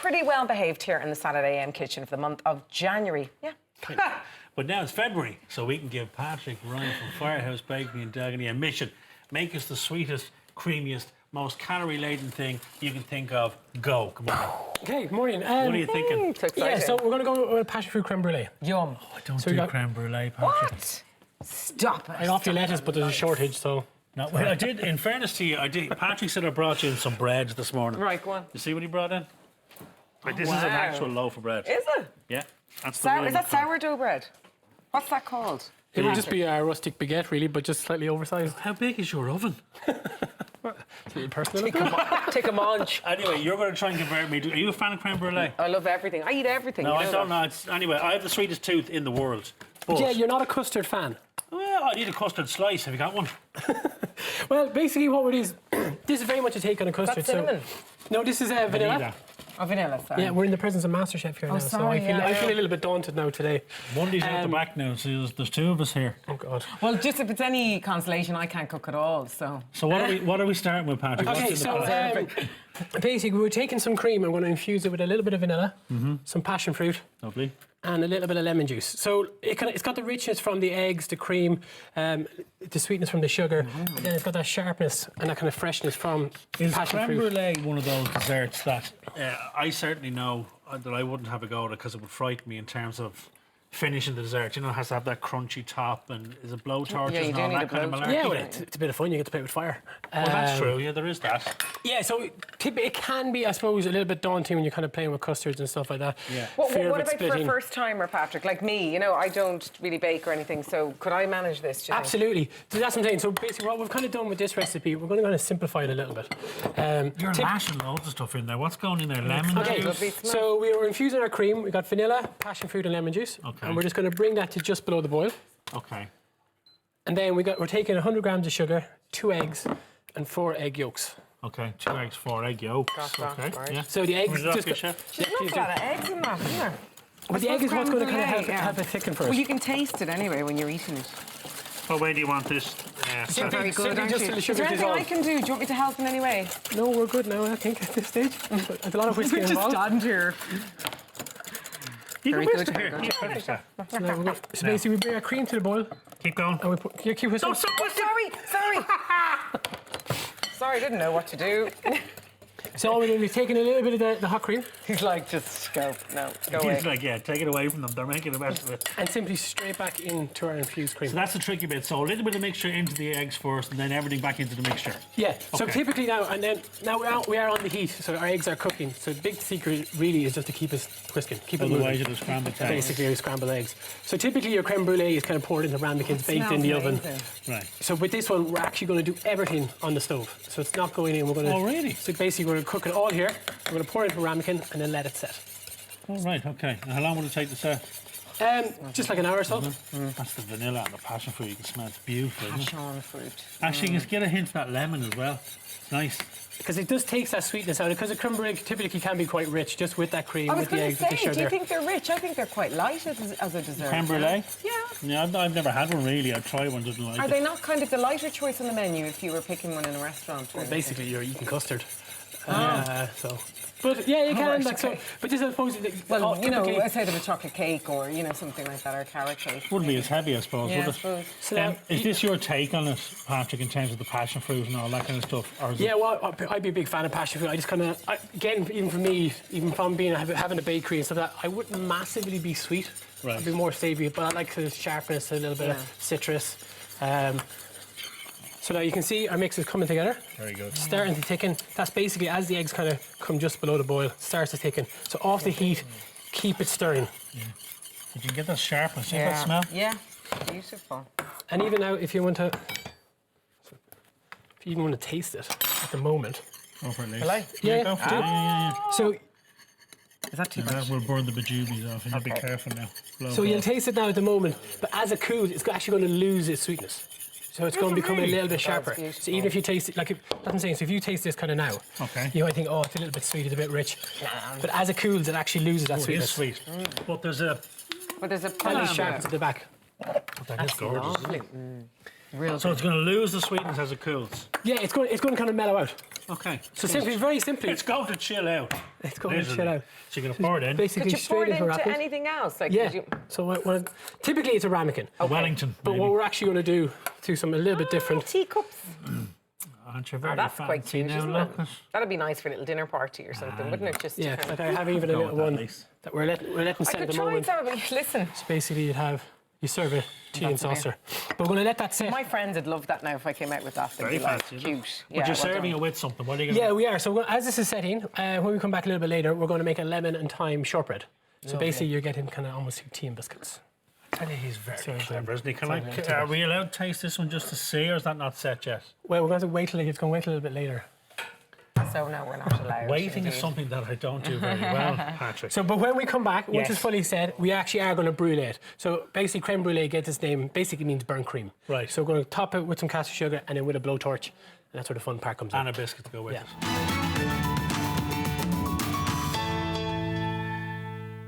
pretty well behaved here in the Saturday AM kitchen for the month of January. Yeah. But now it's February, so we can give Patrick Ryan from Firehouse Bakery in Delgany a mission. Make us the sweetest, creamiest, most calorie-laden thing you can think of. Go. Come on. Okay, good morning. What are you thinking? So Yeah, so we're going to go with passion fruit creme brulee. Yum. I don't So do we got- creme brulee, Patrick. What? Stop it. I offer you lettuce, but there's a shortage, so... No, well, I did. In fairness to you, I did. Patrick said I brought you in some bread this morning. Right, go on. You see what he brought in? Like, this is an wow. actual loaf of bread. Is it? Yeah, that's the Is that sourdough bread? What's that called? It would just be a rustic baguette, really, but just slightly oversized. How big is your oven? It's a little personal. Take a munch. Anyway, you're going to try and convert me. Are you a fan of creme brulee? I love everything. I eat everything. No, you I know don't that. know. Anyway, I have the sweetest tooth in the world. But, Yeah, you're not a custard fan. well, I need a custard slice. Have you got one? Well, basically what it is, this is very much a take on a custard. That's cinnamon. No, this is vanilla. Vanilla. Oh, vanilla, sorry. Yeah, we're in the presence of MasterChef here now, so sorry, I feel yeah. a little bit daunted now today. Monday's out the back now, so there's two of us here. Oh, God. Well, just if it's any consolation, I can't cook at all, so... So what are we starting with, Patrick? Okay, What's in the so pot? basically we're taking some cream and we're going to infuse it with a little bit of vanilla, some passion fruit, Lovely. and a little bit of lemon juice. So it's got the richness from the eggs, the cream, the sweetness from the sugar, and then it's got that sharpness and that kind of freshness from Is passion creme fruit. brulee one of those desserts that I certainly know that I wouldn't have a go at it because it would frighten me in terms of finishing the dessert? You know, it has to have that crunchy top and is it blowtorches Yeah, you and do all need that a kind of blowtorch. malarkey? Yeah, well, it's a bit of fun. You get to play with fire. Well, that's true. Yeah, there is that. Yeah, so it can be, I suppose, a little bit daunting when you're kind of playing with custards and stuff like that. Yeah. What Fear of about it for a splitting. first timer, Patrick? Like me, you know, I don't really bake or anything, so could I manage this, do you think? Absolutely. So that's what I'm saying. So basically what we've kind of done with this recipe, we're going to kind of simplify it a little bit. You're lashing loads of stuff in there. What's going in there? Lemon Okay, juice? Lovely smell. so we were infusing our cream. We got vanilla, passion fruit and lemon juice. Okay. And we're just going to bring that to just below the boil. Okay. And then we're taking 100 grams of sugar, 2 eggs and 4 egg yolks. Okay. 2 eggs, 4 egg yolks. Got that, Okay. right. Yeah. So the eggs Is that just... okay, chef? Yeah, There's please not a do. lot of eggs in that, is there? But the egg is what's going to kind of Crème help brûlée, it thicken first. Well, you can taste it anyway when you're eating it. Oh, where do you want this? You're very good, simply aren't just you? till the Is sugar there anything I dissolves. can do? Do you want me to help in any way? No, we're good now, I think, at this stage. There's a lot of whiskey We're just involved. stand here. You Very can good, whisk it very here. good. Yeah, finish that. So, now we're going, so basically we bring our cream to the boil Keep going. and we put... Yeah, keep whistling. Don't stop whisking. Sorry. Sorry, I didn't know what to do. So all we're doing is taking a little bit of the hot cream He's like, just go. No, go away. He's like, yeah, take it away from them. They're making the best of it. and simply straight back into our infused cream. So that's the tricky bit. So a little bit of mixture into the eggs first, and then everything back into the mixture. Yeah, so Okay. typically now we are on the heat, so our eggs are cooking. So the big secret really is just to keep us whisking, keep it Otherwise, moving. it'll scramble eggs. Basically, we scramble eggs. So typically your creme brulee is kind of poured into ramekins, baked in the oven. Right. So with this one, we're actually going to do everything on the stove. So it's not going in. We're going to. Oh, really? So basically, we're going to cook it all here. We're going to pour it into a ramekin and then let it set. Oh, right, okay. And how long will it take to set? Just like an hour or so. That's the vanilla and the passion fruit. You can smell it's beautiful. Isn't it? Passion fruit. Actually, you can get a hint of that lemon as well. Nice. Because it does take that sweetness out. Because the creme brulee typically can be quite rich, just with that cream, I was with the going eggs, to with the say, sugar. do you think they're rich? I think they're quite light as a dessert. Creme brulee? Yeah. Yeah, I've never had one really. I'd try one, didn't like Are it. they not kind of the lighter choice on the menu if you were picking one in a restaurant? or anything? Basically, you're eating custard. So, but yeah, you can. right, Like, okay. so, but this, I suppose, Well, you know, typically- aside of a chocolate cake or, you know, something like that, or carrot cake. Wouldn't be as heavy, I suppose, Yeah, I would it? suppose. So now, Is this your take on it, Patrick, in terms of the passion fruit and all that kind of stuff? Or is yeah, it... well, I'd be a big fan of passion fruit. I just kind of, again, even for me, even from having a bakery and stuff like that, I wouldn't massively be sweet. Right. I'd be more savoury, but I like the sharpness, a little bit of citrus. So now you can see our mix is coming together. Very good. Starting to thicken. That's basically as the eggs kind of come just below the boil, it starts to thicken. So off the heat, keep it stirring. Did you get that sharpness? You that smell? Yeah, beautiful. And even now, if you even want to taste it at the moment. Over at least. Will I? Yeah, go do. for it. Yeah. So, Is that too That much? will burn the bejubies off. You need to be careful now. Blow so it you'll off. taste it now at the moment, but as it cools, it's actually going to lose its sweetness. So it's going to become a little bit sharper. beautiful. So even if you taste it, like that's what I'm saying, so if you taste this kind of now, Okay. you might think, oh, it's a little bit sweet, it's a bit rich. But as it cools, it actually loses that Oh, it is sweetness. sweet. But there's a... But there's a And it pan sharpens at the back. That is gorgeous. Lovely. Real So it's going to lose the sweetness as it cools. Yeah, it's going to kind of mellow out. Okay. So very simply, It's going to chill out. it's going to Literally. chill out. So you're going to pour it in. Basically, Could you pour straight it into into wrappers. anything else? Like, Yeah. could you... So typically it's a ramekin. A Wellington. But maybe. what we're actually going to do something a little bit different. Teacups. Aren't you very That's quite fancy cute, now? isn't Look it? at That'd be nice for a little dinner party or something, wouldn't it? Just to Yeah, kind like of... I have even a Go little with that, one Lise. that we're letting I set at could the try moment. some, but listen. So basically you serve a tea and That's okay. saucer. But we're going to let that sit. My friends would love that now if I came out with that. They'd Very be like, fancy, isn't it? cute. But you're well serving done. it with something. What are you going to Yeah, we are. So as this is setting, when we come back a little bit later, we're going to make a lemon and thyme shortbread. So basically you're getting kind of almost like tea and biscuits. I tell you, he's very Sorry, clever, isn't he? sorry, Are we allowed to taste this one just to see, or is that not set yet? Well, we're going to wait till it's going to wait a little bit later. So no, we're not allowed. Waiting is indeed. something that I don't do very well, Patrick. So, but when we come back, once Yes. it's fully set, we actually are going to brûlée it. So basically, crème brûlée gets its name, basically means burnt cream. Right. So we're going to top it with some caster sugar and then with a blowtorch, and that's where the fun part comes in. And a biscuit to go with Yeah. it.